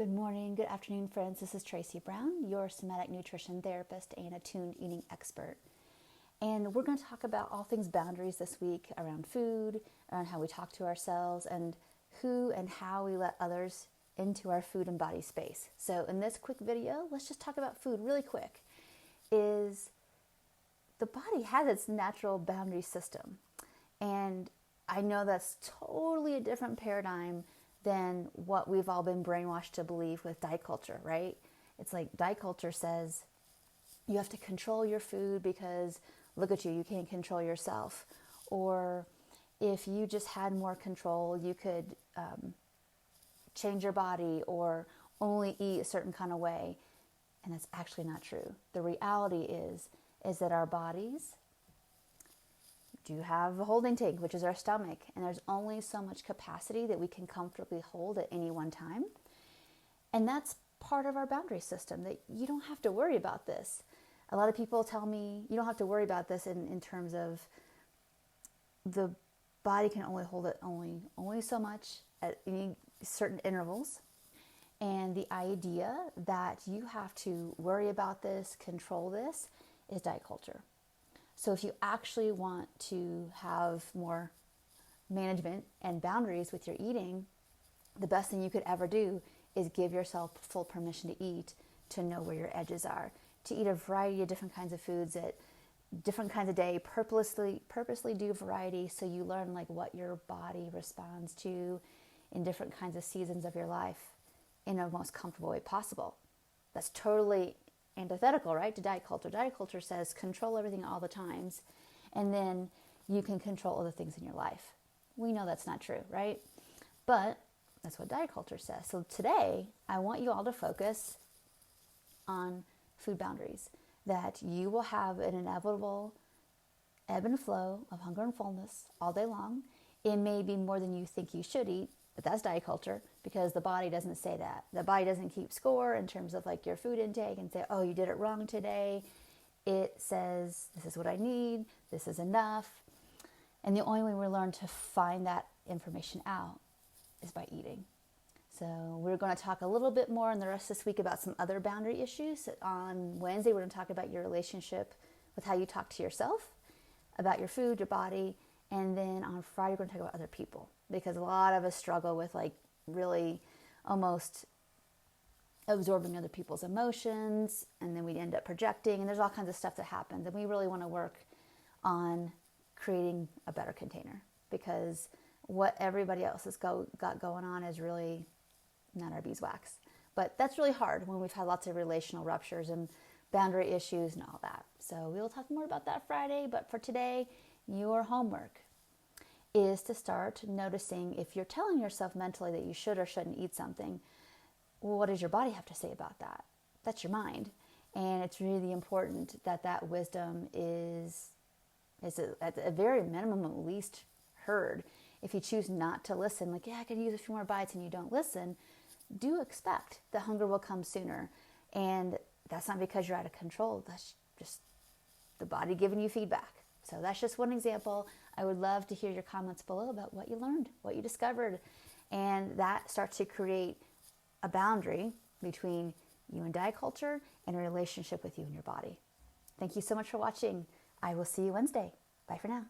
Good morning, good afternoon, friends. This is Tracy Brown, your somatic nutrition therapist and attuned eating expert. And we're going to talk about all things boundaries this week around food, around how we talk to ourselves, and who and how we let others into our food and body space. So in this quick video, let's just talk about food really quick. Is the body has its natural boundary system. And I know that's totally a different paradigm than what we've all been brainwashed to believe with diet culture, right? It's like diet culture says you have to control your food because look at you, you can't control yourself. Or if you just had more control, you could change your body or only eat a certain kind of way. And that's actually not true. The reality is that our bodies do have a holding tank, which is our stomach, and there's only so much capacity that we can comfortably hold at any one time. And that's part of our boundary system, that you don't have to worry about this. A lot of people tell me you don't have to worry about this in terms of the body can only hold it only so much at any certain intervals. And the idea that you have to worry about this, control this, is diet culture. So if you actually want to have more management and boundaries with your eating, the best thing you could ever do is give yourself full permission to eat, to know where your edges are, to eat a variety of different kinds of foods at different kinds of day, purposely do variety so you learn like what your body responds to in different kinds of seasons of your life in a most comfortable way possible. That's totally antithetical, right, to diet culture. Diet culture says control everything all the times, and then you can control other things in your life. We know that's not true, right? But that's what diet culture says. So today, I want you all to focus on food boundaries, that you will have an inevitable ebb and flow of hunger and fullness all day long. It may be more than you think you should eat, but that's diet culture, because the body doesn't say that. The body doesn't keep score in terms of like your food intake and say, oh, you did it wrong today. It says, this is what I need, this is enough. And the only way we learn to find that information out is by eating. So we're going to talk a little bit more in the rest of this week about some other boundary issues. On Wednesday, we're going to talk about your relationship with how you talk to yourself, about your food, your body. And then on Friday, we're going to talk about other people, because a lot of us struggle with like really almost absorbing other people's emotions, and then we end up projecting, and there's all kinds of stuff that happens. And we really want to work on creating a better container, because what everybody else has got going on is really not our beeswax. But that's really hard when we've had lots of relational ruptures and boundary issues and all that. So we'll talk more about that Friday. But for today, your homework is to start noticing if you're telling yourself mentally that you should or shouldn't eat something, well, what does your body have to say about that? That's your mind. And it's really important that that wisdom is at a very minimum at least heard. If you choose not to listen, like, yeah, I could use a few more bites, and you don't listen, do expect the hunger will come sooner. And that's not because you're out of control. That's just the body giving you feedback. So that's just one example. I would love to hear your comments below about what you learned, what you discovered. And that starts to create a boundary between you and diet culture and a relationship with you and your body. Thank you so much for watching. I will see you Wednesday. Bye for now.